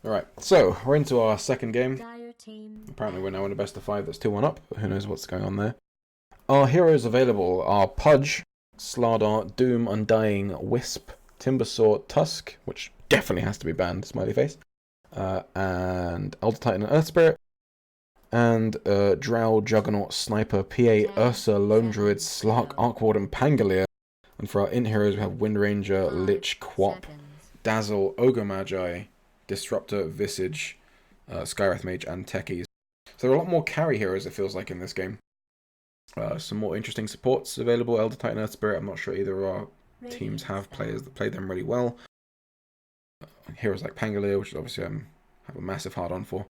Alright, so we're into our second game. Apparently we're now in a best of 5 that's 2-1 up, but who knows what's going on there. Our heroes available are Pudge, Slardar, Doom, Undying, Wisp, Timbersaw, Tusk, which definitely has to be banned, smiley face, and Elder Titan and Earth Spirit, and Drow, Juggernaut, Sniper, PA, Ursa, Lone Druid, Slark, Arcward, and Pangolier. And for our int heroes we have Wind Ranger, Lich, Quap, Dazzle, Ogre Magi, Disruptor, Visage, Skywrath Mage, and Techies. So there are a lot more carry heroes, it feels like, in this game. Some more interesting supports available. Elder Titan, Earth Spirit, I'm not sure either of our teams have players that play them really well. Heroes like Pangolier, which obviously I have a massive hard-on for.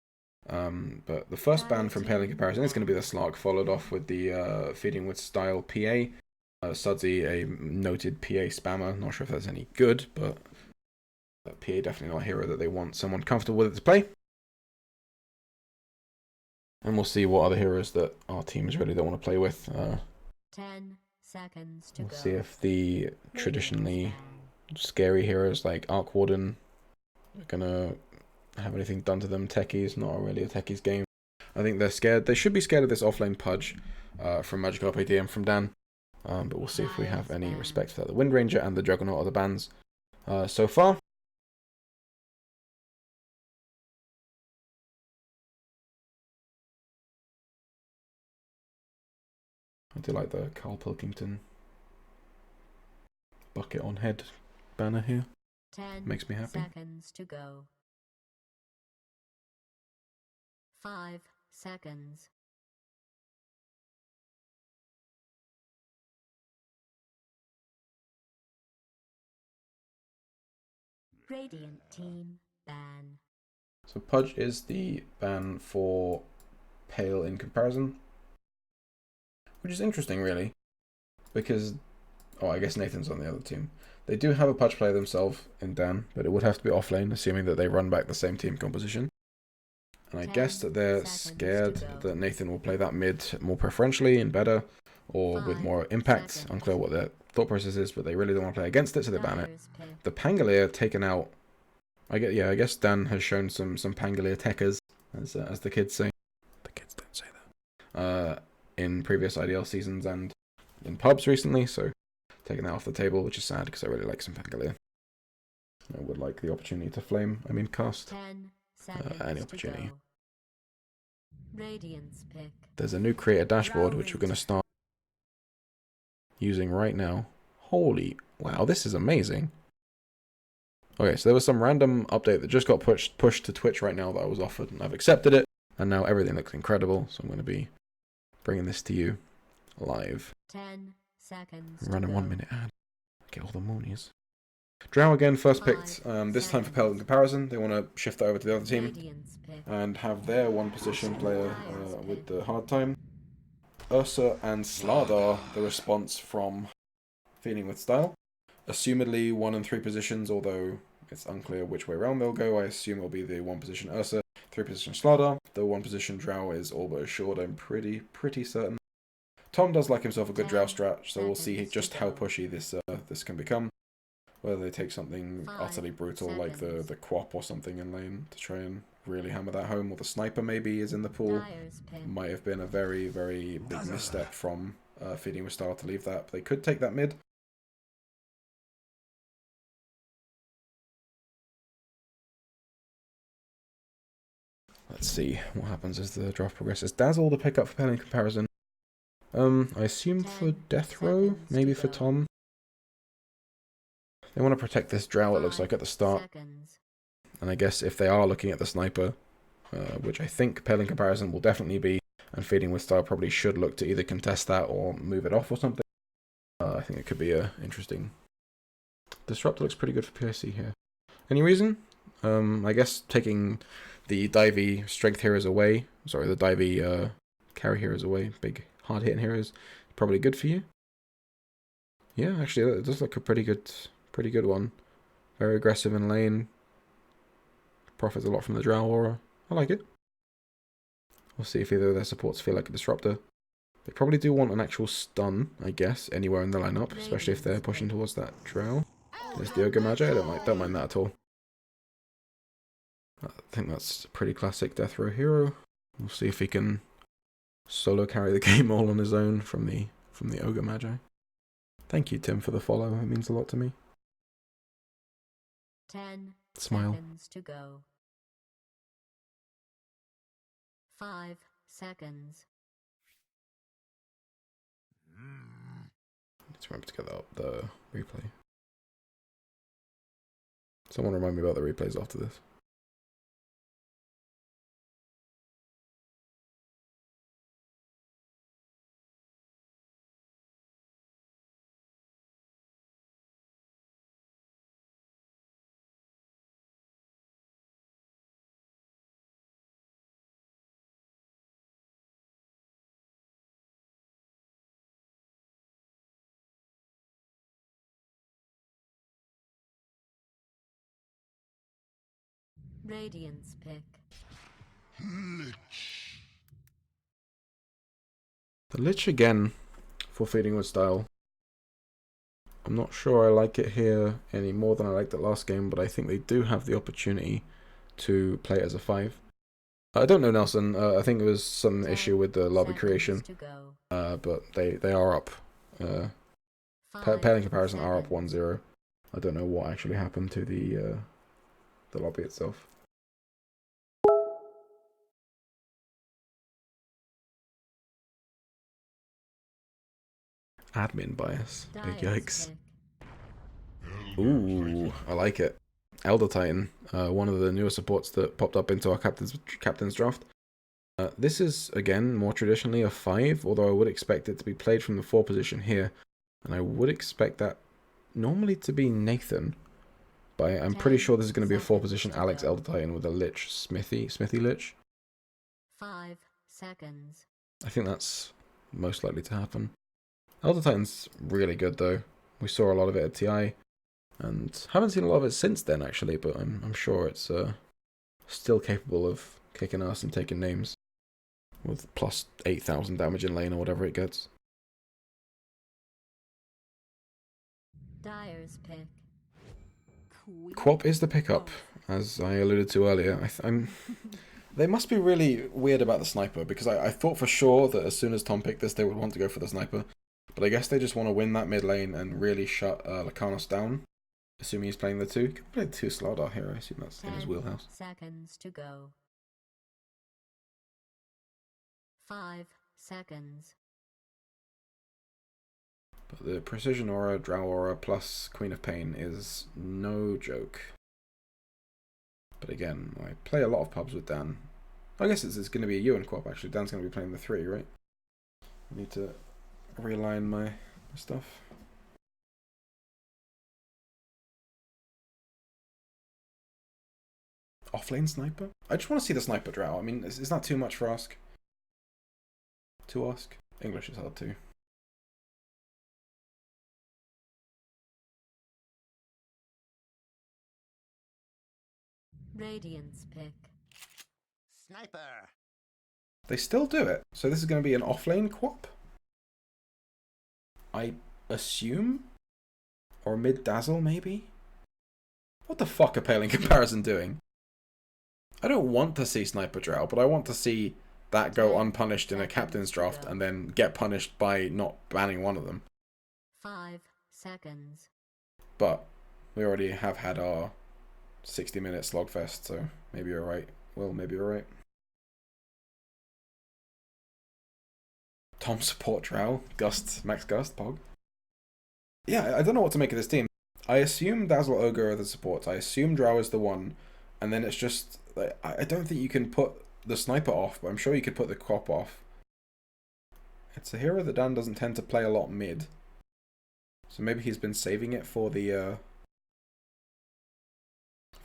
But the first ban from Pail in comparison is going to be the Slark, followed off with the Feeding with Style PA. Sudsy, a noted PA spammer. Not sure if that's any good, but PA definitely not a hero that they want someone comfortable with it to play. And we'll see what other heroes that our teams really don't want to play with. 10 seconds to we'll go. see if the traditionally scary heroes like Arc Warden are going to have anything done to them. Techies, not really a Techies game. I think they're scared. They should be scared of this offlane Pudge from Magical RPDM from Dan. But we'll see if we have any respect for that. The Wind Ranger and the Juggernaut are the bans so far. I do like the Carl Pilkington bucket on head banner here. 10 makes me happy. seconds to go. 5 seconds. Radiant team ban. So Pudge is the ban for Pail in comparison, which is interesting really, because I guess Nathan's on the other team. They do have a Pudge player themselves in Dan, but it would have to be offlane, assuming that they run back the same team composition. And I guess that they're scared that Nathan will play that mid more preferentially and better, or with more impact. Unclear what their thought process is, but they really don't want to play against it, so they ban it. The Pangolier taken out. I guess Dan has shown some Pangolier techers, as the kids say. The kids don't say that. In previous IDL seasons and in pubs recently, so taking that off the table, which is sad because I really like some Pangolier. I would like the opportunity to cast any opportunity. There's a new creator dashboard which we're going to start using right now. Holy wow, this is amazing. Okay, so there was some random update that just got pushed to Twitch right now that I was offered, and I've accepted it, and now everything looks incredible, so I'm going to be bringing this to you live. 10 seconds. Running 1 minute ad. Get all the monies. Drow again, first picked, this time for Pail in comparison. They want to shift that over to the other team and have their one position player with the hard time. Ursa and Slardar, the response from Feeding with Style. Assumedly 1 and 3 positions, although it's unclear which way around they'll go. I assume it'll be the 1 position Ursa, 3 position Slardar. The 1 position Drow is all but assured, I'm pretty certain. Tom does like himself a good Drow strat, so we'll see just how pushy this can become. Whether they take something utterly brutal like the Quap or something in lane to try and really hammer that home, or the Sniper maybe is in the pool. Might have been a very big misstep from Feeding with Style to leave that. But they could take that mid. Let's see what happens as the draft progresses. Dazzle the pickup for Pail in comparison. I assume for Death Row, maybe for Tom. They want to protect this Drow, it looks like, at the start. And I guess if they are looking at the Sniper, which I think Pail in comparison will definitely be, and Feeding with Style probably should look to either contest that or move it off or something. I think it could be interesting. Disruptor looks pretty good for PIC here. Any reason? I guess taking the divey strength heroes away, the divey carry heroes away, big hard hitting heroes, probably good for you. Yeah, actually, it does look a pretty good one. Very aggressive in lane. Profits a lot from the Drow aura. I like it. We'll see if either of their supports feel like a disruptor. They probably do want an actual stun, I guess, anywhere in the lineup, especially if they're pushing towards that Drow. There's the Ogre Magi. I don't mind that at all. I think that's a pretty classic death row hero. We'll see if he can solo carry the game all on his own from the Ogre Magi. Thank you, Tim, for the follow. It means a lot to me. 10 Smile. seconds to go. 5 seconds. Let's remember to get up the replay. Someone remind me about the replays after this. Radiant's pick. The Lich again for feeding with style. I'm not sure I like it here any more than I liked it last game, but I think they do have the opportunity to play it as a 5. I don't know, Nelson. I think it was some issue with the lobby creation, but they are up. Pail in comparison are up 1-0. I don't know what actually happened to the lobby itself. Admin bias. Big yikes. Ooh, I like it. Elder Titan, one of the newer supports that popped up into our captain's draft. This is, again, more traditionally a 5, although I would expect it to be played from the 4 position here. And I would expect that normally to be Nathan. But I'm pretty sure this is going to be a 4 position Alex Elder Titan with a Lich Smithy Lich. 5 seconds. I think that's most likely to happen. Elder Titan's really good though. We saw a lot of it at TI, and haven't seen a lot of it since then actually, but I'm sure it's still capable of kicking ass and taking names with plus 8,000 damage in lane or whatever it gets. Dyer's pick. Quap is the pickup, as I alluded to earlier. They must be really weird about the sniper, because I thought for sure that as soon as Tom picked this, they would want to go for the sniper. But I guess they just want to win that mid lane and really shut Lakanos down, assuming he's playing the 2. He can play the 2 Slardar here, I assume that's in his wheelhouse. 10 seconds to go. 5 seconds. But the Precision Aura, Drow Aura plus Queen of Pain is no joke. But again, I play a lot of pubs with Dan. I guess it's going to be a Ewan Quap actually. Dan's going to be playing the 3, right? I need to realign my stuff. Offlane sniper? I just want to see the sniper Drow. I mean, it's not too much for ask. To ask. English is hard too. Radiant's pick. Sniper. They still do it. So this is going to be an offlane Quap? I assume? Or mid dazzle maybe? What the fuck are Pail in comparison doing? I don't want to see Sniper Drow, but I want to see that go unpunished in a captain's draft and then get punished by not banning one of them. 5 seconds. But we already have had our 60-minute slogfest, so maybe you're right. Well, maybe you're right. Tom support Drow, Gust, Max Gust, Pog. Yeah, I don't know what to make of this team. I assume Dazzle Ogre are the supports. I assume Drow is the one, and then it's just like, I don't think you can put the sniper off, but I'm sure you could put the Quap off. It's a hero that Dan doesn't tend to play a lot mid, so maybe he's been saving it for the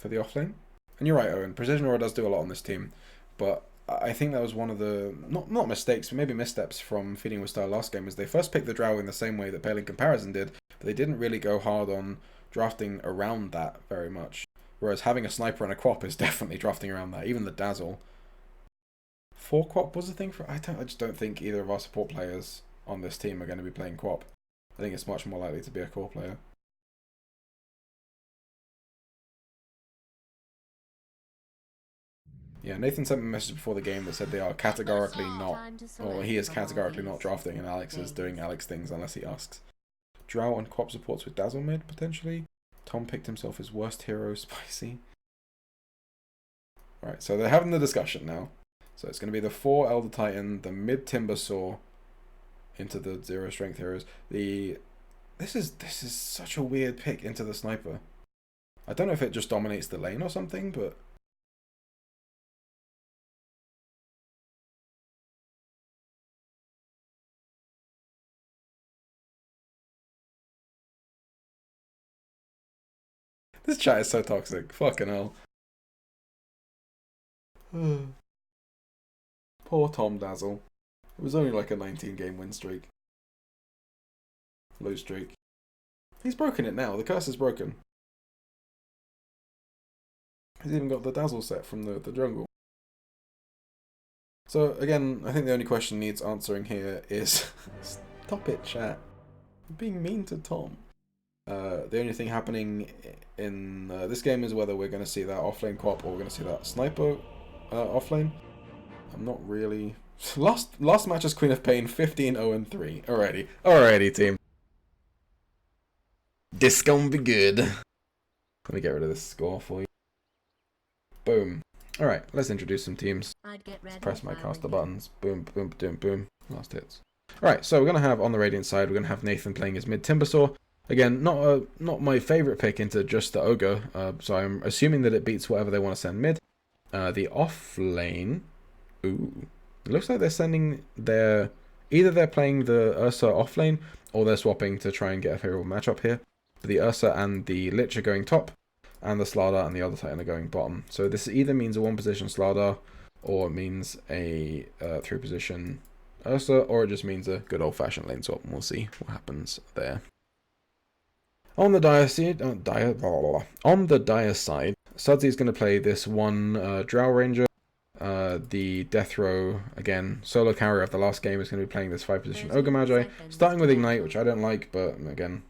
offlane. And you're right, Owen. Precision Aura does do a lot on this team, but I think that was one of the not mistakes, but maybe missteps from Feeding with Style last game. Is they first picked the Drow in the same way that Pail in comparison did, but they didn't really go hard on drafting around that very much. Whereas having a sniper and a Quap is definitely drafting around that. Even the Dazzle. 4 Quap was the thing for. I just don't think either of our support players on this team are going to be playing Quap. I think it's much more likely to be a core player. Yeah, Nathan sent me a message before the game that said they are categorically not, or he is categorically not drafting, and Alex is doing Alex things unless he asks. Drow and Quap supports with Dazzle mid, potentially. Tom picked himself his worst hero, Spicy. Alright, so they're having the discussion now. So it's going to be the 4 Elder Titan, the mid Timber Saw, into the 0 strength heroes. This is such a weird pick into the Sniper. I don't know if it just dominates the lane or something, but... This chat is so toxic. Fucking hell. Poor Tom Dazzle. It was only like a 19-game win streak. Lose streak. He's broken it now. The curse is broken. He's even got the Dazzle set from the jungle. So, again, I think the only question needs answering here is... Stop it, chat. You're being mean to Tom. The only thing happening in this game is whether we're going to see that offlane Quap or we're going to see that Sniper offlane. I'm not really... Last match is Queen of Pain, 15-0-3. Alrighty, team. This gonna be good. Let me get rid of this score for you. Boom. Alright, let's introduce some teams. Let's press my caster buttons. Boom, boom, boom, boom. Last hits. Alright, so we're going to have, on the Radiant side, we're going to have Nathan playing his mid Timbersaw. Again, not my favourite pick into just the Ogre, so I'm assuming that it beats whatever they want to send mid. The off lane... Ooh. It looks like they're sending their... Either they're playing the Ursa off lane, or they're swapping to try and get a favourable matchup here. The Ursa and the Lich are going top, and the Slardar and the Elder Titan are going bottom. So this either means a 1-position Slardar, or it means a 3-position Ursa, or it just means a good old-fashioned lane swap, and we'll see what happens there. On the Dire side, Sudsy is going to play this one Drow Ranger. The Death Row, again, solo carrier of the last game, is going to be playing this 5-position Ogre Magi, starting with Ignite, which I don't like, but again,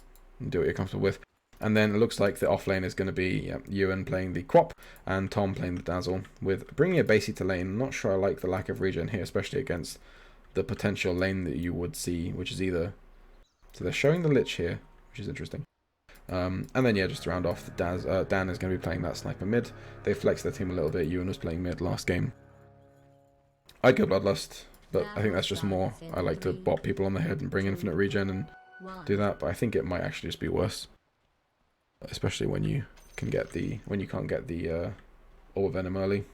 do what you're comfortable with. And then it looks like the offlane is going to be Ewan playing the Quap and Tom playing the Dazzle, with bringing a Basie to lane. I'm not sure I like the lack of regen here, especially against the potential lane that you would see, which is either... So they're showing the Lich here, which is interesting. And then, yeah, just to round off, Dan is going to be playing that Sniper mid. They flexed their team a little bit. Ewan was playing mid last game. I'd go Bloodlust, but I think that's just more. I like to bop people on the head and bring infinite regen and do that, but I think it might actually just be worse. Especially when you can't get the Orb Venom early.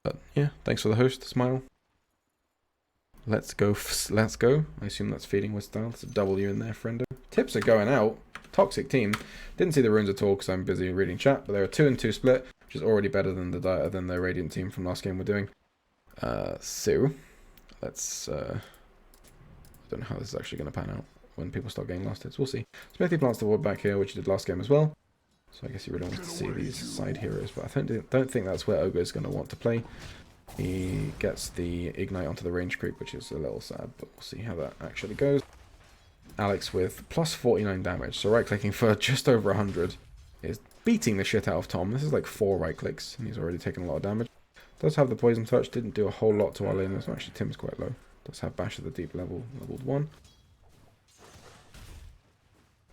But yeah, thanks for the host, Smile. Let's go. I assume that's feeding with style. It's a W in there, friendo. Tips are going out. Toxic team. Didn't see the runes at all because I'm busy reading chat, but they're a 2-2 split, which is already better than the Radiant team from last game we're doing. So let's. I don't know how this is actually going to pan out when people start getting last hits. We'll see. Smithy plants the ward back here, which he did last game as well. So I guess he really wants to see these side heroes, but I don't think that's where Ogre is going to want to play. He gets the Ignite onto the range creep, which is a little sad, but we'll see how that actually goes. Alex with plus 49 damage, so right-clicking for just over 100 is beating the shit out of Tom. This is like 4 right-clicks, and he's already taken a lot of damage. Does have the Poison Touch, didn't do a whole lot to our lane, so actually Tim's quite low. Does have Bash at the deep leveled 1.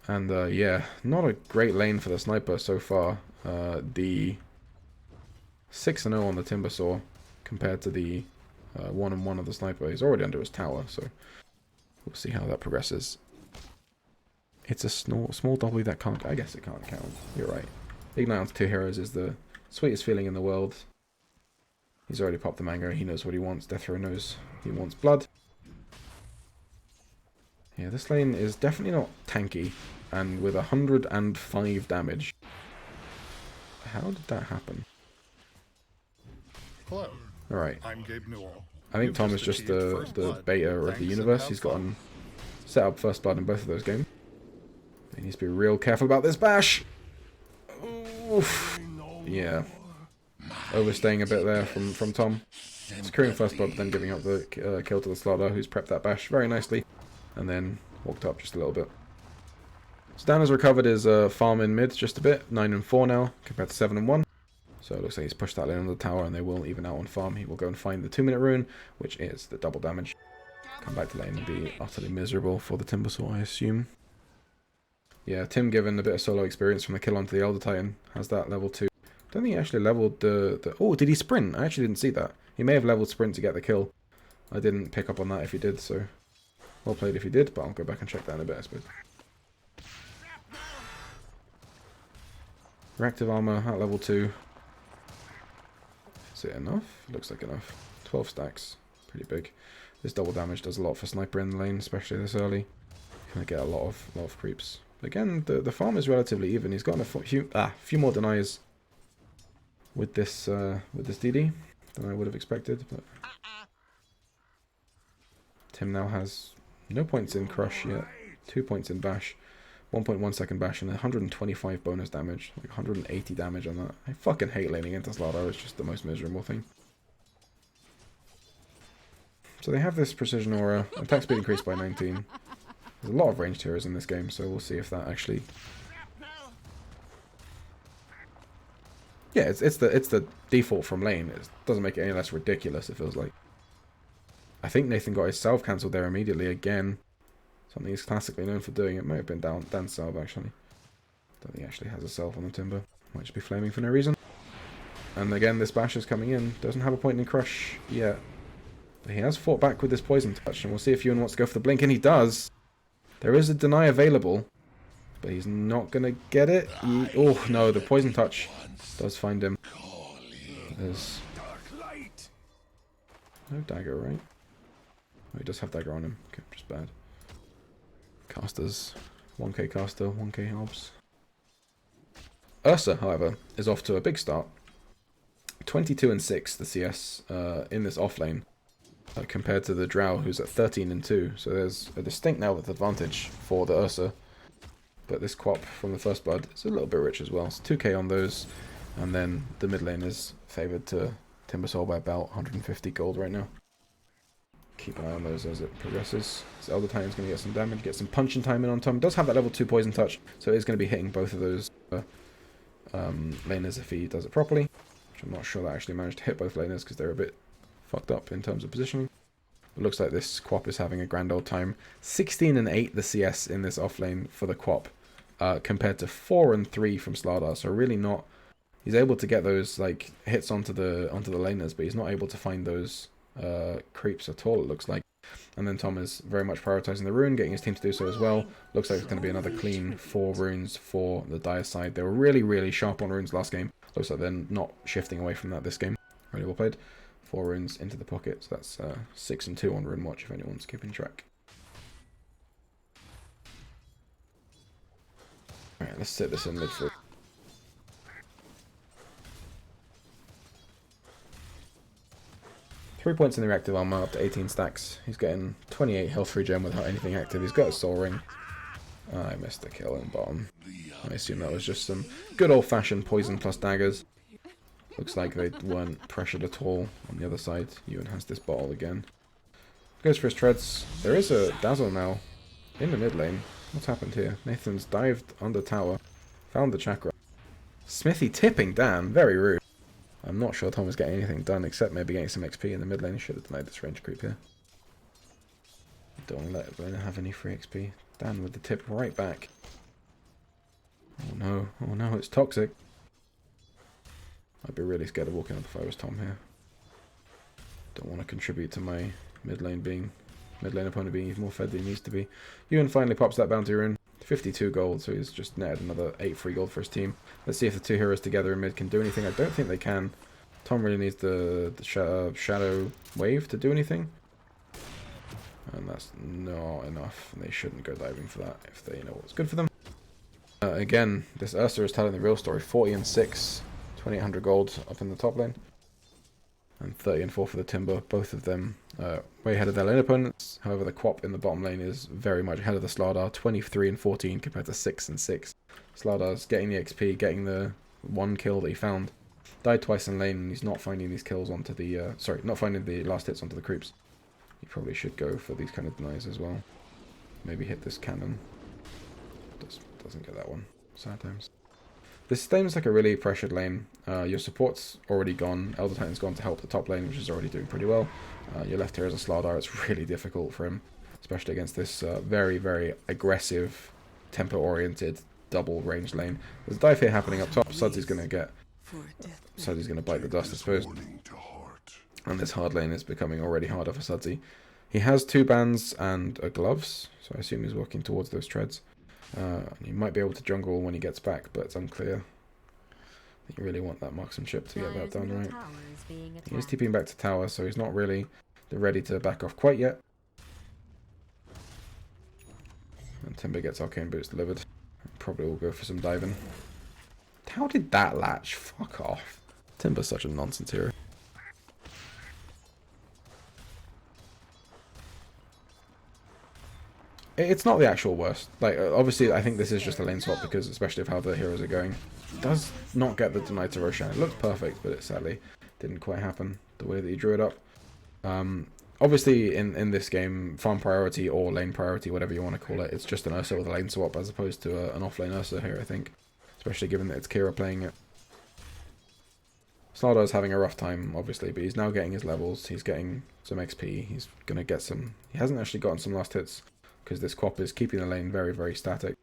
And yeah, not a great lane for the Sniper so far. The 6-0 on the Timbersaw compared to the 1-1 of the Sniper. He's already under his tower, so we'll see how that progresses. It's a small W that can't... I guess it can't count. You're right. Ignite onto 2 heroes is the sweetest feeling in the world. He's already popped the mango. He knows what he wants. Death Row knows he wants blood. Yeah, this lane is definitely not tanky. And with 105 damage. How did that happen? Hello. Alright. I'm Gabe Newell. I think Tom is just the beta of the universe. He's gotten set up first blood in both of those games. He needs to be real careful about this bash. Oof. Yeah. Overstaying a bit there from Tom. Securing first blood, but then giving up the kill to the Slardar, who's prepped that bash very nicely. And then walked up just a little bit. So Dan has recovered his farm in mid just a bit. 9-4 now, compared to 7-1. So it looks like he's pushed that lane on the tower, and they will even out on farm. He will go and find the 2-minute rune, which is the double damage. Come back to lane and be utterly miserable for the Timbersaw, I assume. Yeah, Tim, given a bit of solo experience from the kill onto the Elder Titan, has that level 2. I don't think he actually leveled the... Oh, did he sprint? I actually didn't see that. He may have leveled sprint to get the kill. I didn't pick up on that if he did, so... Well played if he did, but I'll go back and check that in a bit, I suppose. Reactive armor at level 2. Is it enough? Looks like enough. 12 stacks. Pretty big. This double damage does a lot for sniper in the lane, especially this early. Gonna get a lot of creeps. Again, the farm is relatively even. He's gotten a few more denies with this DD than I would have expected. But Tim now has no points in Crush yet. 2 points in Bash. 1.1 second bash and 125 bonus damage. Like 180 damage on that. I fucking hate laning into Slardar. It's just the most miserable thing. So they have this precision aura. Attack speed increased by 19. There's a lot of ranged heroes in this game, so we'll see if that actually... Yeah, it's the default from lane. It doesn't make it any less ridiculous, it feels like. I think Nathan got his salve cancelled there immediately again. Something he's classically known for doing. It might have been Dan's salve, actually. Don't think he actually has a salve on the Timber. Might just be flaming for no reason. And again, this bash is coming in. Doesn't have a point in Crush yet. But he has fought back with this Poison Touch, and we'll see if Ewan wants to go for the Blink, and he does! There is a deny available, but he's not going to get it. Oh, no, the Poison Touch does find him. There's no dagger, right? Oh, he does have dagger on him. Okay, just bad. Casters. 1k caster, 1k obs. Ursa, however, is off to a big start. 22 and 6, the CS in this offlane, compared to the Drow, who's at 13 and 2. So there's a distinct now advantage for the Ursa. But this Quap from the First Blood is a little bit rich as well. It's 2k on those, and then the mid lane is favoured to Timbersaw by about 150 gold right now. Keep an eye on those as it progresses. This Elder Titan's going to get some damage, get some punching time in on Tom. Does have that level 2 Poison Touch, so it is going to be hitting both of those laners if he does it properly. Which I'm not sure that actually managed to hit both laners because they're a bit fucked up in terms of positioning. It looks like this Quap is having a grand old time. 16 and 8 the CS in this offlane for the Quap, compared to 4 and 3 from Slardar. So really not. He's able to get those like hits onto the laners, but he's not able to find those creeps at all, it looks like. And then Tom is very much prioritizing the rune, getting his team to do so as well. Looks like it's going to be another clean 4 runes for the Dire side. They were really, really sharp on runes last game. Looks like they're not shifting away from that this game. Really well played. 4 runes into the pocket, so that's 6 and 2 on Rune Watch if anyone's keeping track. Alright, let's set this in mid for 3 points in the reactive armor, up to 18 stacks. He's getting 28 health regen without anything active. He's got a soul ring. I missed the kill in bottom. I assume that was just some good old-fashioned poison plus daggers. Looks like they weren't pressured at all on the other side. Ewan has this bottle again. Goes for his treads. There is a dazzle now in the mid lane. What's happened here? Nathan's dived under tower. Found the chakra. Smithy tipping Dan. Very rude. I'm not sure Tom was getting anything done except maybe getting some XP in the mid lane. He should have denied this range creep here. Don't let Blaine have any free XP. Dan with the tip right back. Oh no, it's toxic. I'd be really scared of walking up if I was Tom here. Don't want to contribute to my mid lane opponent being even more fed than he needs to be. Ewan finally pops that bounty rune. 52 gold, so he's just netted another 8 free gold for his team. Let's see if the 2 heroes together in mid can do anything. I don't think they can. Tom really needs the shadow wave to do anything. And that's not enough. They shouldn't go diving for that if they know what's good for them. Again, this Ursa is telling the real story. 40 and 6. 2800 gold up in the top lane. And 30 and 4 for the Timber. Both of them way ahead of their lane opponents. However, the Quap in the bottom lane is very much ahead of the Slardar. 23 and 14 compared to 6 and 6. Slardar's getting the XP, getting the 1 kill that he found. Died twice in lane and he's not finding these kills onto the... not finding the last hits onto the creeps. He probably should go for these kind of denies as well. Maybe hit this cannon. Doesn't get that one. Sad times. This seems like a really pressured lane. Your support's already gone. Elder Titan's gone to help the top lane, which is already doing pretty well. Your left here is a Slardar. It's really difficult for him, especially against this very, very aggressive, tempo-oriented, double-range lane. There's a dive here happening up top. Sudsy's going to bite the dust, I suppose. And this hard lane is becoming already harder for Sudsy. He has 2 bans and gloves, so I assume he's working towards those treads. He might be able to jungle when he gets back, but it's unclear. I think you really want that marksmanship to get that done right. He is TPing back to tower, so he's not really ready to back off quite yet. And Timber gets arcane boots delivered. Probably will go for some diving. How did that latch? Fuck off. Timber's such a nonsense hero. It's not the actual worst. Like, obviously, I think this is just a lane swap because, especially of how the heroes are going. It does not get the deny to Roshan. It looks perfect, but it sadly didn't quite happen the way that he drew it up. Obviously, in this game, farm priority or lane priority, whatever you want to call it, it's just an Ursa with a lane swap as opposed to an offlane Ursa here, I think. Especially given that it's Kira playing it. Slardar's having a rough time, obviously, but he's now getting his levels. He's getting some XP. He's going to get some... He hasn't actually gotten some last hits, because this Quap is keeping the lane very, very static.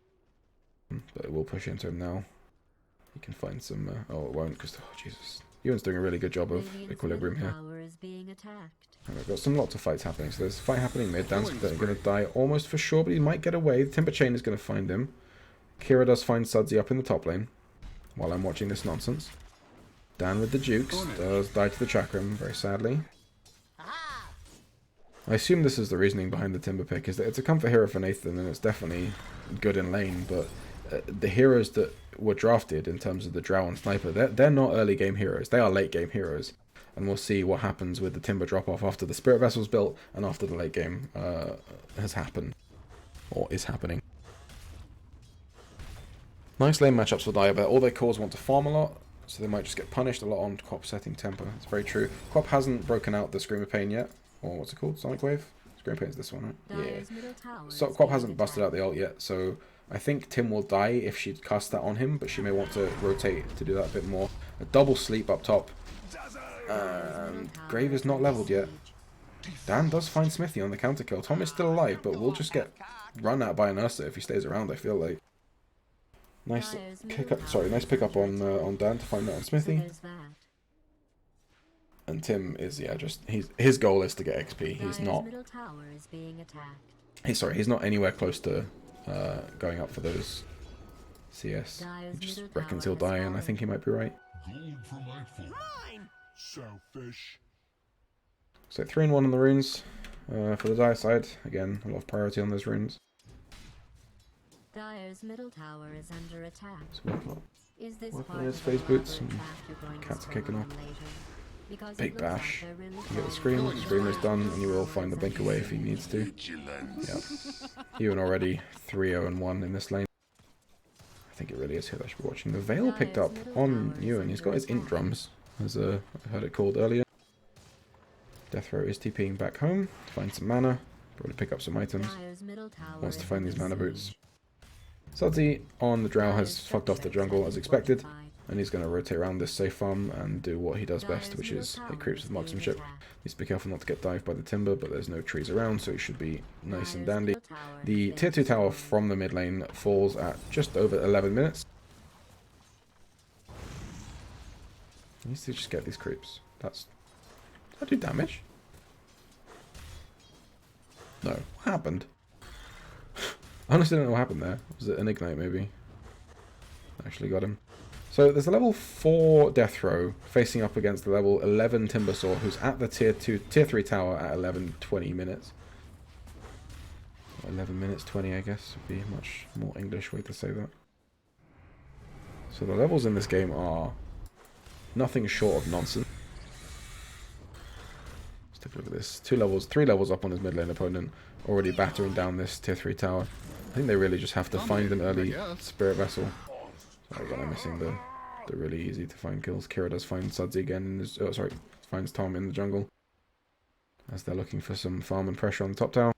But it will push into him now. He can find some... oh, it won't, because... Oh, Jesus. Ewan's doing a really good job of equilibrium here. And we've got lots of fights happening. So there's a fight happening mid. Dan's going to die almost for sure, but he might get away. The Timber Chain is going to find him. Kira does find Sudsy up in the top lane while I'm watching this nonsense. Dan with the Jukes does die to the Chakram, very sadly. I assume this is the reasoning behind the Timber pick, is that it's a comfort hero for Nathan, and it's definitely good in lane, but the heroes that were drafted in terms of the Drow and Sniper, they're not early game heroes, they are late game heroes. And we'll see what happens with the Timber drop-off after the Spirit Vessel's built, and after the late game has happened, or is happening. Nice lane matchups for Dire, but all their cores want to farm a lot, so they might just get punished a lot on Quap setting tempo. It's very true. Quap hasn't broken out the Scream of Pain yet. Or what's it called? Sonic Wave? Scream of Pain's this one, right? Yeah. So Quap hasn't busted out the ult yet, so I think Tim will die if she casts that on him, but she may want to rotate to do that a bit more. A double sleep up top. Grave is not leveled yet. Dan does find Smithy on the counter kill. Tom is still alive, but we'll just get run at by an Ursa if he stays around, I feel like. Nice pick up on Dan to find that on Smithy. And Tim is, yeah, just his goal is to get XP. He's not he's not anywhere close to going up for those CS. He just reckons he'll die, and I think he might be right. Selfish. So 3-1 on the runes for the Dire side. Again, a lot of priority on those runes. Dire's middle tower is under attack. Working on his phase boots. Cats are kicking off. Big bash. You get the scream. Scream is done, and you will find the blink away if he needs to. Yep. Ewan already 3-0-1 in this lane. I think it really is who I should be watching. The Veil picked up on Ewan. He's got his int drums, as I heard it called earlier. Death Row is TPing back home to find some mana. Probably pick up some items. Wants to find these mana boots. Sudsy on the Drow has fucked off the jungle as expected, and he's going to rotate around this safe farm and do what he does best, which is he creeps with marksmanship. Needs to be careful not to get dived by the Timber, but there's no trees around, so he should be nice and dandy. The tier 2 tower from the mid lane falls at just over 11 minutes. He needs to just get these creeps. Does that do damage? No. What happened? I honestly don't know what happened there. Was it an ignite maybe? Actually got him. So there's a level 4 Death Row facing up against the level 11 Timbersaw, who's at the tier 3 tower at 11:20 minutes. 11 minutes 20, I guess, would be a much more English way to say that. So the levels in this game are nothing short of nonsense. Let's take a look at this. 3 levels up on his mid lane opponent, already battering down this tier 3 tower. I think they really just have to find an early Spirit Vessel. So again, I'm missing the really easy to find kills. Kira does find Sudsy again. Finds Tom in the jungle as they're looking for some farm and pressure on the top tower.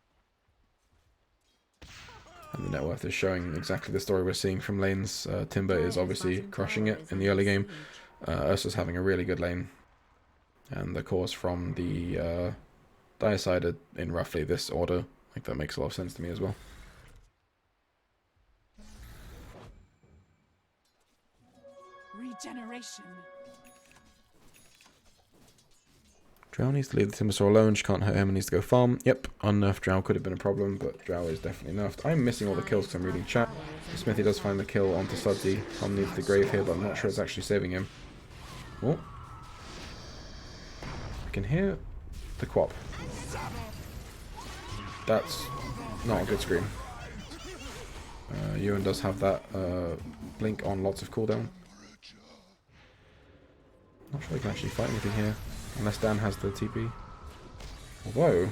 And The net worth is showing exactly the story we're seeing from lanes. Timber is obviously crushing it in the early game. Ursa's having a really good lane. And the cores from the Dire side are in roughly this order. Like, that makes a lot of sense to me as well. Regeneration. Drow needs to leave the Timbersaw alone. She can't hurt him and needs to go farm. Yep, unnerfed Drow could have been a problem, but Drow is definitely nerfed. I'm missing all the kills because I'm reading chat. Smithy does find the kill onto Sudsy. Tom needs the grave here, but I'm not sure it's actually saving him. Oh. I can hear the quap. That's not a good scream. Ewan does have that blink on lots of cooldown. Not sure he can actually fight anything here. Unless Dan has the TP. Although,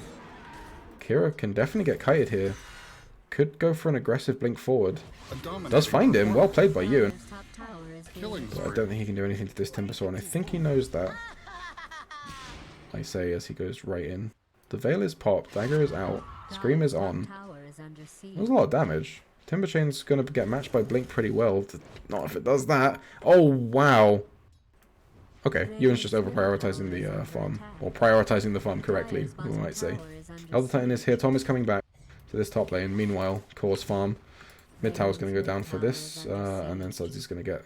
Kira can definitely get kited here. Could go for an aggressive blink forward. Does find him. Well played by Ewan. But I don't think he can do anything to this Timbersaw, and I think he knows that. I say as he goes right in. The Veil is popped. Dagger is out. Scream is on. That was a lot of damage. Timber Chain's going to get matched by Blink pretty well. Not if it does that. Oh, wow. Okay, Ewan's just over-prioritizing the farm. Or prioritizing the farm correctly, we might say. Elder Titan is here. Tom is coming back to this top lane. Meanwhile, Core's farm. Mid tower's going to go down for this. And then Sudsy's going to get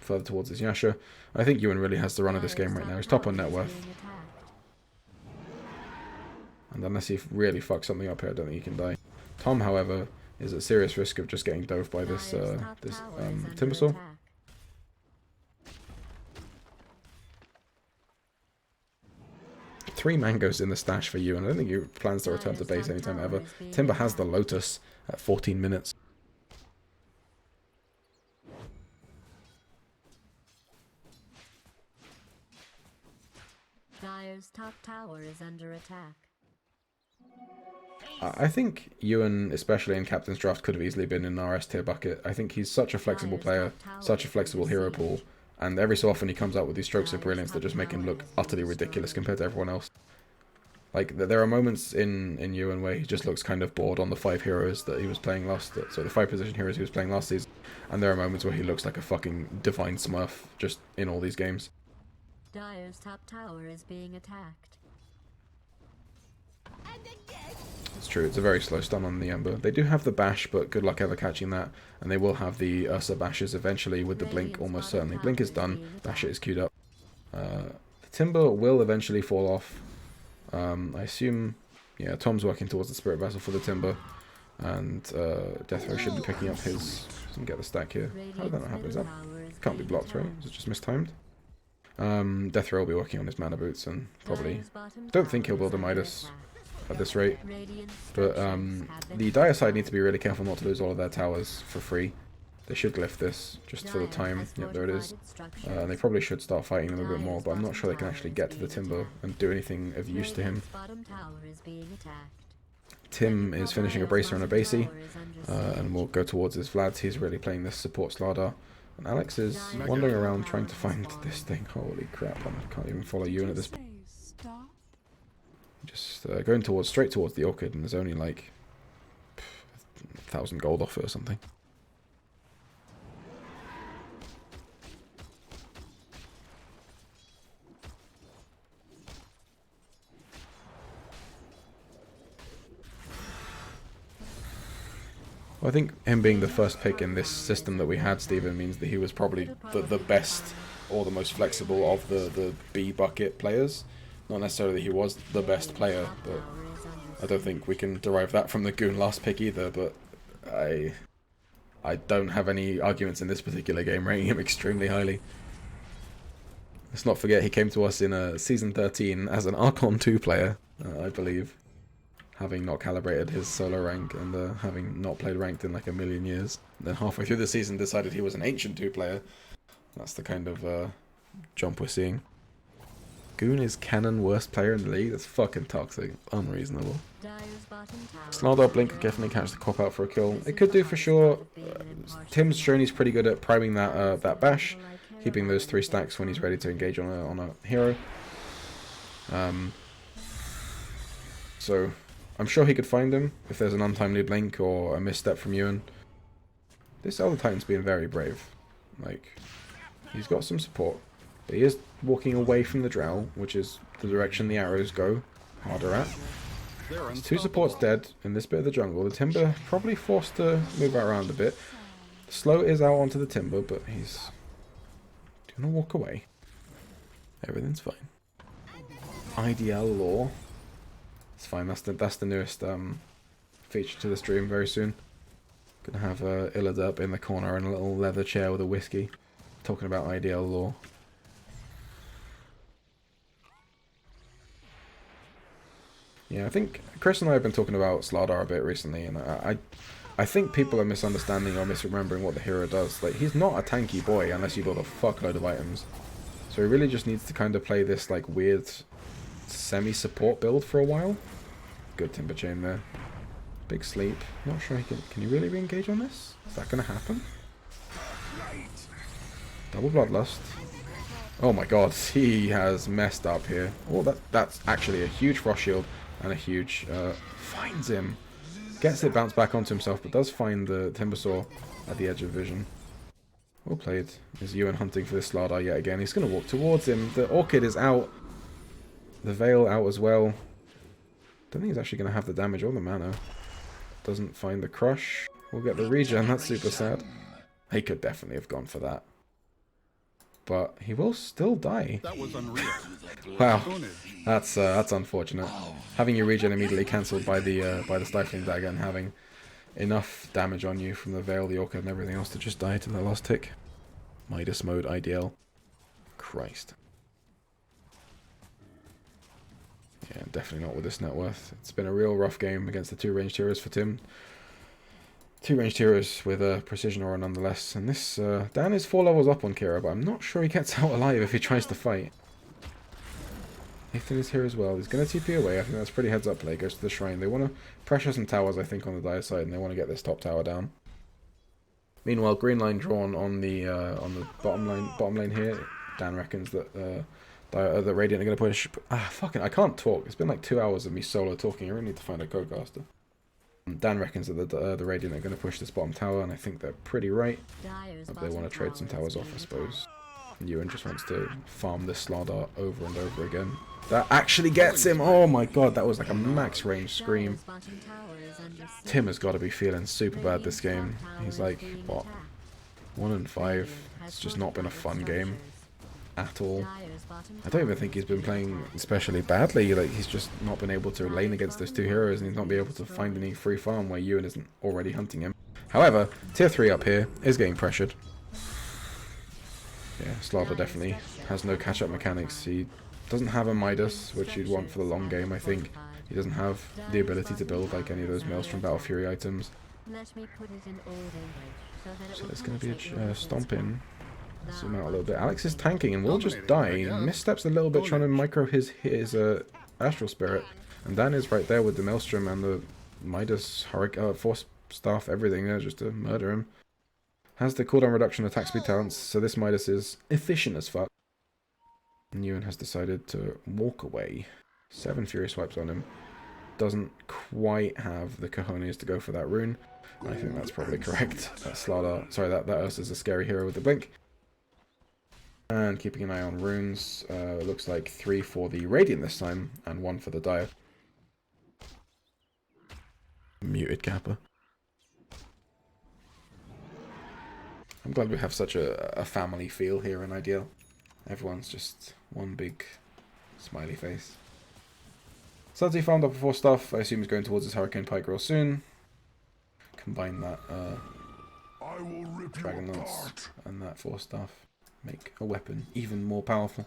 further towards his Yasha. I think Ewan really has the run of this game right now. He's top on net worth. And unless he really fucks something up here, I don't think he can die. Tom, however, is at serious risk of just getting dove by this Timbersaw. 3 mangoes in the stash for you, and I don't think he plans to return to base anytime ever. Timber has the Lotus at 14 minutes. Dire's top tower is under attack. I think Ewan, especially in Captain's Draft, could have easily been in our S tier bucket. I think he's such a flexible player, such a flexible hero pool, and every so often he comes out with these strokes of brilliance that just make him look utterly ridiculous compared to everyone else. Like, there are moments in Ewan where he just looks kind of bored on the 5 heroes that he was playing the 5 position heroes he was playing last season, and there are moments where he looks like a fucking divine smurf just in all these games. Dire's top tower is being attacked. It's true, it's a very slow stun on the Ember. They do have the bash, but good luck ever catching that. And they will have the Ursa bashes eventually with the blink, almost certainly. Blink is done, bash it is queued up. The Timber will eventually fall off. I assume, yeah, Tom's working towards the Spirit Vessel for the Timber. And Death Row should be picking up his... Doesn't get the stack here. How did that not happen? Is that... Can't be blocked, right? Is it just mistimed? Death Row will be working on his mana boots and probably... Don't think he'll build a Midas at this rate. But the Dire side need to be really careful not to lose all of their towers for free. They should glyph this just for the time. Yep, there it is. And they probably should start fighting them a bit more, but I'm not sure they can actually get to the Timber and do anything of use to him. Tim is finishing a Bracer and a Basie, and will go towards his Vlads. He's really playing this support Slardar. And Alex is wandering around trying to find this thing. Holy crap, I can't even follow you in at this point. Just going straight towards the Orchid, and there's only like 1,000 gold off it or something. Well, I think him being the first pick in this system that we had, Steven, means that he was probably the best or the most flexible of the B bucket players. Not necessarily that he was the best player, but I don't think we can derive that from the Goon last pick either, but I don't have any arguments in this particular game ranking him extremely highly. Let's not forget he came to us in Season 13 as an Archon 2 player, I believe, having not calibrated his solo rank and having not played ranked in like a million years. And then halfway through the season decided he was an Ancient 2 player. That's the kind of jump we're seeing. Goon is canon worst player in the league? That's fucking toxic. Unreasonable. Slardar Blink could definitely catch the cop out for a kill. It could do for sure. Tim's shown he's pretty good at priming that bash, keeping those 3 stacks when he's ready to engage on a hero. So I'm sure he could find him if there's an untimely blink or a misstep from Ewan. This Elder Titan's being very brave. Like, he's got some support. But he is walking away from the Drow, which is the direction the arrows go harder at. His 2 supports dead in this bit of the jungle. The Timber probably forced to move around a bit. Slow is out onto the Timber, but he's gonna walk away. Everything's fine. IDL lore. It's fine. That's the newest feature to the stream very soon. Gonna have Illid up in the corner in a little leather chair with a whiskey, talking about IDL lore. Yeah, I think Chris and I have been talking about Slardar a bit recently, and I think people are misunderstanding or misremembering what the hero does. Like, he's not a tanky boy unless you build a fuckload of items. So he really just needs to kind of play this like weird semi-support build for a while. Good Timber Chain there. Big sleep. Not sure he can you really re-engage on this? Is that gonna happen? Double Bloodlust. Oh my god, he has messed up here. Oh, that's actually a huge Frost Shield and a huge finds him. Gets it bounced back onto himself, but does find the Timbersaw at the edge of vision. Well played. Is Ewan hunting for this Slardar yet again? He's going to walk towards him. The Orchid is out. The Veil out as well. Don't think he's actually going to have the damage or the mana. Doesn't find the Crush. We'll get the regen. That's super sad. He could definitely have gone for that. But he will still die. That was unreal. Wow, that's unfortunate. Having your regen immediately cancelled by the Stifling Dagger and having enough damage on you from the Veil, the Orchid, and everything else to just die to the last tick. Midas mode, IDL. Christ. Yeah, definitely not with this net worth. It's been a real rough game against the 2 ranged heroes for Tim. 2 ranged heroes with a precision aura nonetheless. And this, Dan is 4 levels up on Kira, but I'm not sure he gets out alive if he tries to fight. Nathan is here as well. He's going to TP away. I think that's pretty heads up play. Goes to the shrine. They want to pressure some towers, I think, on the dire side, and they want to get this top tower down. Meanwhile, green line drawn on the bottom lane here. Dan reckons that the Radiant are going to push. Fucking, I can't talk. It's been like 2 hours of me solo talking. I really need to find a co-caster. Dan reckons that the Radiant are going to push this bottom tower, and I think they're pretty right. But they want to trade some towers off, I suppose. And Ewan just wants to farm this Slardar over and over again. That actually gets him! Oh my god, that was like a max range scream. Tim has got to be feeling super bad this game. He's like, what? 1-5. It's just not been a fun game at all. I don't even think he's been playing especially badly. Like, he's just not been able to lane against those 2 heroes, and he's not been able to find any free farm where Ewan isn't already hunting him. However, tier 3 up here is getting pressured. Yeah, Slardar definitely has no catch-up mechanics. He doesn't have a Midas, which you'd want for the long game, I think. He doesn't have the ability to build like any of those Maelstrom Battle Fury items. So there's going to be a stomp in. Zoom out a little bit. Alex is tanking and will just die. He missteps a little bit trying to micro his Astral Spirit. And Dan is right there with the Maelstrom and the Midas, Force Staff, everything there just to murder him. Has the cooldown reduction attack speed talents, so this Midas is efficient as fuck. And Ewan has decided to walk away. 7 Fury Swipes on him. Doesn't quite have the cojones to go for that rune. I think that's probably correct. That Slardar, sorry, that Ursa's a scary hero with the blink. And keeping an eye on runes. It looks like 3 for the Radiant this time, and 1 for the Dire. Muted Kappa. I'm glad we have such a family feel here in IDL. Everyone's just one big smiley face. Sudsy farmed up before stuff. I assume he's going towards his Hurricane Pike real soon. Combine that Dragon Lance and that Force Staff. Make a weapon even more powerful.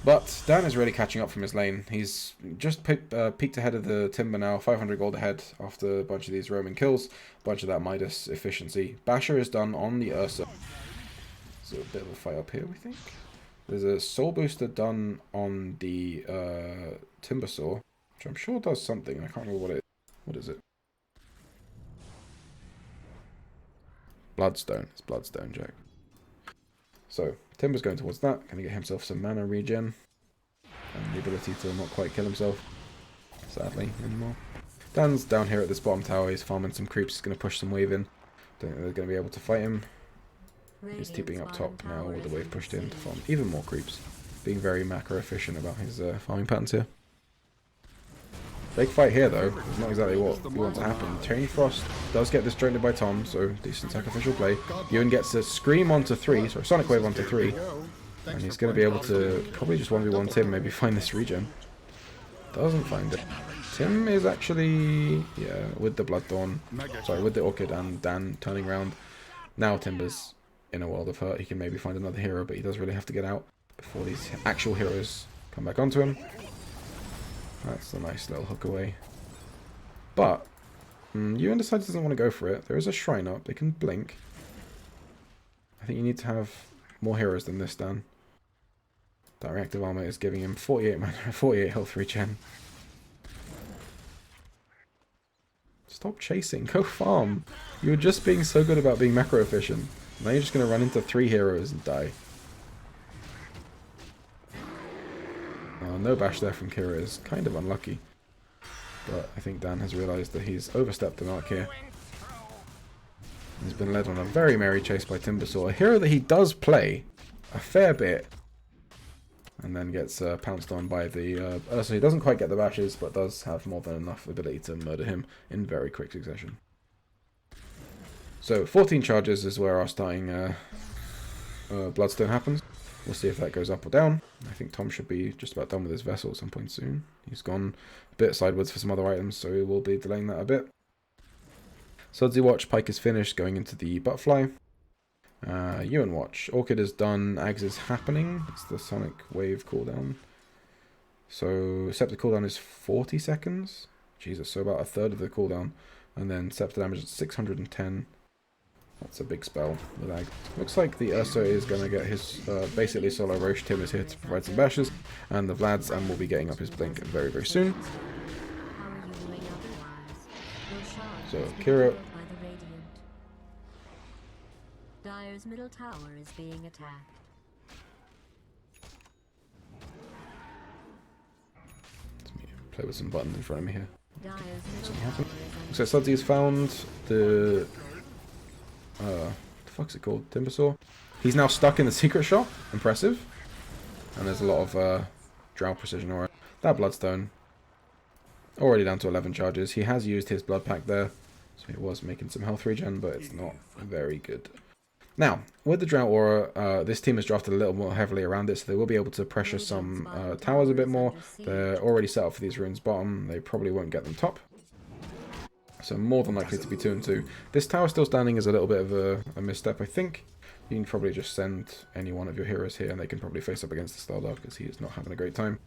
But Dan is really catching up from his lane. He's just peaked ahead of the Timber now, 500 gold ahead after a bunch of these roaming kills, a bunch of that Midas efficiency. Basher is done on the Ursa. There's a bit of a fight up here, we think. There's a Soul Booster done on the Timbersaw, which I'm sure does something. I can't remember what it is. What is it? Bloodstone. It's Bloodstone, Jack. So, Timber's going towards that. Can he get himself some mana regen? And the ability to not quite kill himself. sadly, anymore. Dan's down here at this bottom tower. He's farming some creeps. He's going to push some wave in. Don't think they're going to be able to fight him. He's TPing up top now with the wave pushed in to farm even more creeps. Being very macro efficient about his farming patterns here. Big fight here though. It's not exactly what we want to happen. Tony Frost does get disjointed by Tom, so decent sacrificial play. Ewan gets a Scream onto 3, sorry, Sonic Wave onto 3. And he's going to be able to probably just 1v1 Tim, maybe find this regen. Doesn't find it. Tim is actually, yeah, with the Bloodthorn, sorry, with the Orchid and Dan turning around. Now Timber's in a world of hurt. He can maybe find another hero, but he does really have to get out before these actual heroes come back onto him. That's a nice little hook away. But Ewan decides he doesn't want to go for it. There is a shrine up. They can blink. I think you need to have more heroes than this, Dan. That reactive armor is giving him 48 mana, 48 health regen. Stop chasing. Go farm. You were just being so good about being macro efficient. Now you're just going to run into 3 heroes and die. No bash there from Kira is kind of unlucky. But I think Dan has realised that he's overstepped the mark here. He's been led on a very merry chase by Timbersaw, a hero that he does play a fair bit. And then gets pounced on by the... so he doesn't quite get the bashes, but does have more than enough ability to murder him in very quick succession. So 14 charges is where our starting Bloodstone happens. We'll see if that goes up or down. I think Tom should be just about done with his vessel at some point soon. He's gone a bit sideways for some other items, so we will be delaying that a bit. Sudsy Watch, Pike is finished, going into the Butterfly. Ewan Watch, Orchid is done, Ags is happening. It's the Sonic Wave cooldown. So Scepter cooldown is 40 seconds. Jesus, so about a third of the cooldown. And then Scepter damage is 610. That's a big spell with Ag. Looks like the Ursa is going to get his basically solo Roche. Tim is here to provide some bashes, and the Vlad's and will be getting up his blink very, very soon. So Kira. Dire's middle tower is being attacked. Let me play with some buttons in front of me here. Dire's So Sudsy's found the the fuck's it called? Timbersaw. He's now stuck in the secret shop. Impressive. And there's a lot of drow precision aura. That Bloodstone. Already down to 11 charges. He has used his blood pack there. So he was making some health regen, but it's not very good. Now, with the Drought Aura, this team has drafted a little more heavily around it, so they will be able to pressure some towers a bit more. They're already set up for these runes bottom. They probably won't get them top. So more than likely to be 2 and 2. This tower still standing is a little bit of a misstep, I think. You can probably just send any one of your heroes here, and they can probably face up against the Stardust, because he is not having a great time.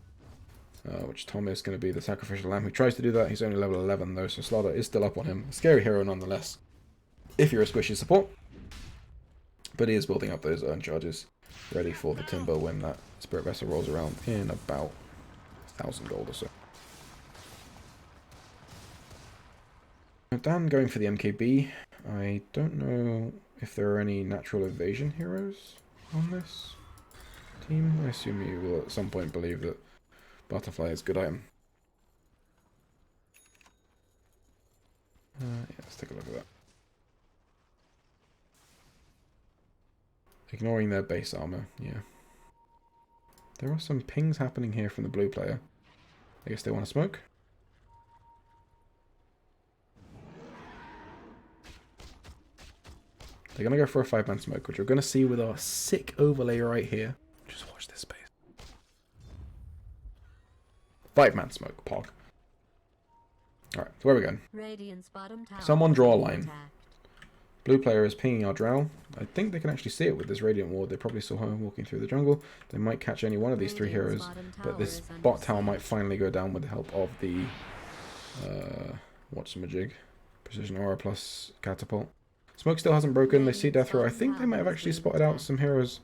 Which Tom is going to be the Sacrificial Lamb who tries to do that. He's only level 11 though, so Slardar is still up on him. A scary hero nonetheless, if you're a squishy support. But he is building up those earned charges, ready for the Timber when that Spirit Vessel rolls around in about 1,000 gold or so. Dan going for the MKB. I don't know if there are any natural evasion heroes on this team. I assume you will at some point believe that Butterfly is a good item. Yeah, let's take a look at that. Ignoring their base armor, yeah. There are some pings happening here from the blue player. I guess they want to smoke. They're going to go for a 5-man smoke, which we're going to see with our sick overlay right here. Just watch this space. 5-man smoke, pog. Alright, so where are we going? Someone draw a line. Blue player is pinging our drow. I think they can actually see it with this Radiant Ward. They probably saw her walking through the jungle. They might catch any one of these 3 heroes, but this bot tower might finally go down with the help of the whatchamajig, Precision Aura plus Catapult. Smoke still hasn't broken. They see Death Row. I think they might have actually spotted out some heroes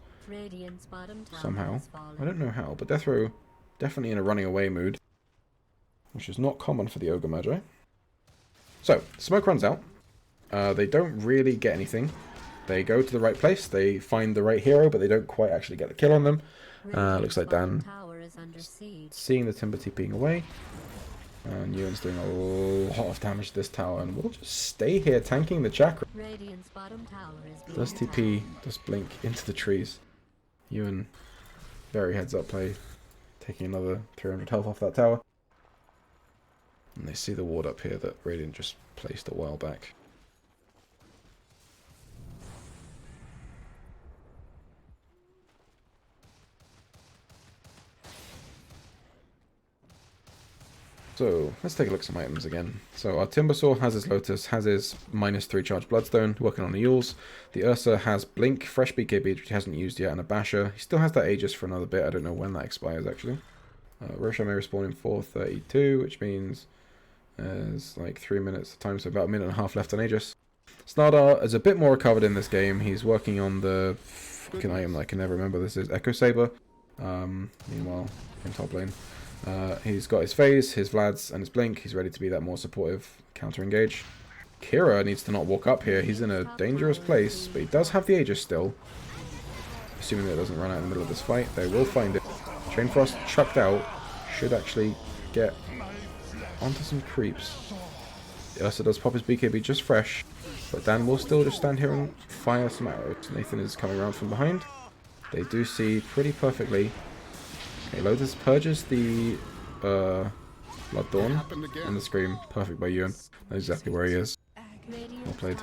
somehow. I don't know how, but Death Row definitely in a running away mood, which is not common for the Ogre Magi. So, smoke runs out. They don't really get anything. They go to the right place. They find the right hero, but they don't quite actually get the kill on them. Looks like Dan seeing the Timber TPing away. And Ewan's doing a lot of damage to this tower, and we'll just stay here tanking the chakra. Radiant's bottom tower is being Does TP, does blink into the trees. Ewan, very heads up play, taking another 300 health off that tower. And they see the ward up here that Radiant just placed a while back. So, let's take a look at some items again. So, our Timbersaw has his Lotus, has his -3 charge Bloodstone, working on the Yules. The Ursa has Blink, fresh BKB, which he hasn't used yet, and a Basher. He still has that Aegis for another bit, I don't know when that expires actually. Roshan may respawn in 4:32, which means there's like 3 minutes of time, so about a minute and a half left on Aegis. Snardar is a bit more recovered in this game. He's working on the fucking item that I can never remember. This is Echo Saber. Meanwhile, in top lane. He's got his phase, his Vlads, and his blink. He's ready to be that more supportive counter-engage. Kira needs to not walk up here. He's in a dangerous place, but he does have the Aegis still. Assuming that it doesn't run out in the middle of this fight. They will find it. Chain Frost chucked out. Should actually get onto some creeps. Ursa does pop his BKB just fresh, but Dan will still just stand here and fire some arrows. Nathan is coming around from behind. They do see pretty perfectly. Okay, Lotus purges the Blood Dawn and the Scream. Perfect by Ewan. That's exactly where he is. Well played.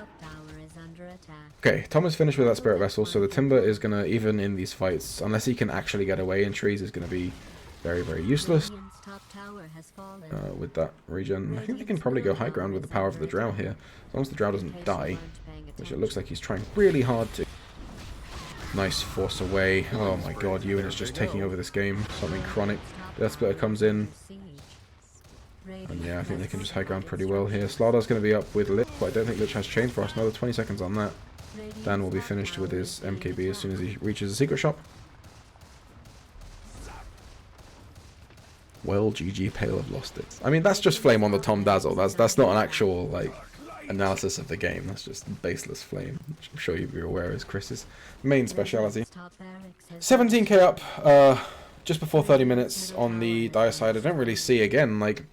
Okay, Tom is finished with that Spirit Vessel, so the Timber is going to, even in these fights, unless he can actually get away in trees, is going to be very, very useless with that regen. I think they can probably go high ground with the power of the Drow here, as long as the Drow doesn't die, which it looks like he's trying really hard to. Nice force away. Oh my god, Ewan is just taking over this game. Something chronic. Death Splitter comes in. And yeah, I think they can just high ground pretty well here. Slardar's going to be up with Lich, but I don't think Lich has Chain Frost. Another 20 seconds on that. Dan will be finished with his MKB as soon as he reaches the secret shop. Well, GG, Pail have lost it. I mean, that's just flame on the Tom Dazzle. That's not an actual, like, analysis of the game. That's just baseless flame, which I'm sure you'll be aware is Chris's main speciality. 17k up, just before 30 minutes on the Dire side. I don't really see, again, like,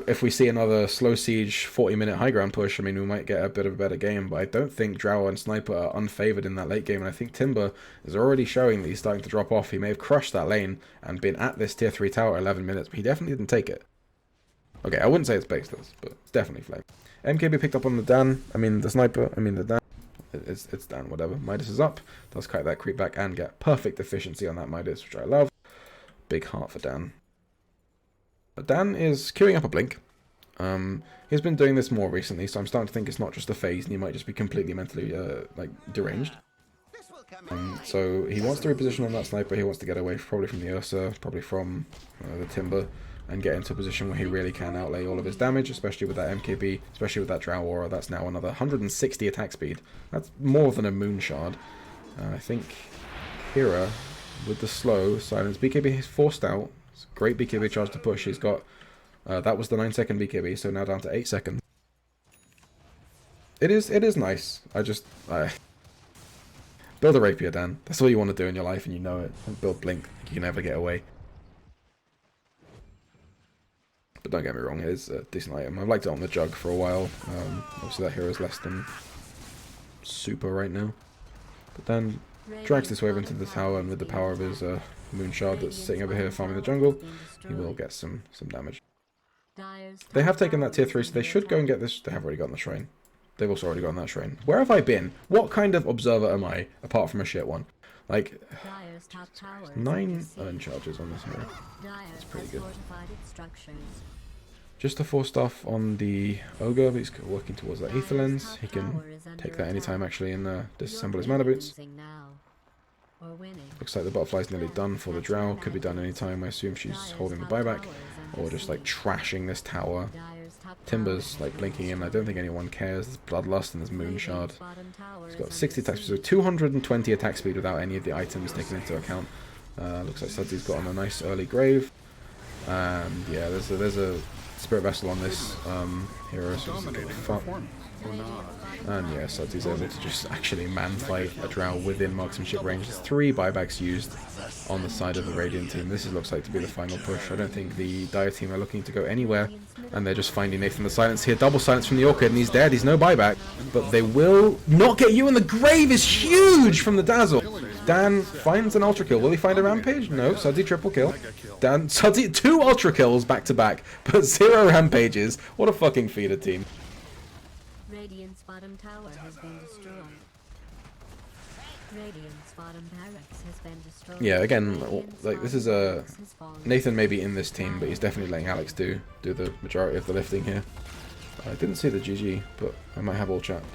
if we see another slow siege 40-minute high ground push, I mean, we might get a bit of a better game, but I don't think Drow and Sniper are unfavored in that late game, and I think Timber is already showing that he's starting to drop off. He may have crushed that lane and been at this tier 3 tower 11 minutes, but he definitely didn't take it. Okay, I wouldn't say it's baseless, but it's definitely flame. MKB picked up on the Dan, the Sniper, the Dan. It's Dan, whatever. Midas is up, does kite that creep back and get perfect efficiency on that Midas, which I love. Big heart for Dan. Dan is queuing up a blink. He's been doing this more recently, so I'm starting to think it's not just a phase, and he might just be completely mentally, deranged. So he wants to reposition on that Sniper, he wants to get away probably from the Ursa, probably from the Timber, and get into a position where he really can outlay all of his damage, especially with that MKB, especially with that Drow Aura. That's now another 160 attack speed. That's more than a Moon Shard. I think Kira, with the slow silence, BKB is forced out. It's a great BKB charge to push. He's got, that was the 9-second BKB, so now down to 8 seconds. It is nice. Build a Rapier, Dan. That's all you want to do in your life, and you know it. And build Blink. You can never get away. But don't get me wrong, it is a decent item. I've liked it on the Jug for a while. Obviously that hero is less than super right now. But then drags this wave into the tower, and with the power of his Moon Shard that's sitting over here farming the jungle, he will get some damage. They have taken that tier 3, so they should go and get this. They have already gotten the shrine. They've also already gotten that shrine. Where have I been? What kind of observer am I, apart from a shit one? Like, 9 urn charges on this hero. That's pretty good. Just a 4-staff on the Ogre, but he's working towards that Aether Lens. He can take that anytime actually and disassemble his mana boots. Looks like the butterfly's nearly done for the Drow. Could be done anytime. I assume she's holding the buyback. Or just like trashing this tower. Timber's like blinking in. I don't think anyone cares. There's Bloodlust and there's Moon Shard. He's got 60 attack speed, so 220 attack speed without any of the items taken into account. Looks like Sudsy's got on a nice early grave. And yeah, there's a Spirit Vessel on this hero, so it's like, fuck. And yeah, Sudsy's able to just actually man-fight a Drow within marksmanship range. There's 3 buybacks used on the side of the Radiant team. This looks like to be the final push. I don't think the Dire team are looking to go anywhere And they're just finding Nathan the silence here. Double silence from the Orchid, and he's dead. He's no buyback. But they will not get you, and the grave is huge from the Dazzle. Dan finds an Ultra Kill. Will he find a Rampage? No. Suddy triple kill. Dan, Suddy, 2 Ultra Kills back to back, but 0 Rampages. What a fucking feeder team. Radiant's bottom tower has been destroyed. Radiant's bottom barracks has been destroyed. Yeah, again, Radiant's like this bottom is a barracks has fallen. Nathan may be in this team, but he's definitely letting Alex do the majority of the lifting here. I didn't see the GG, but I might have all chat.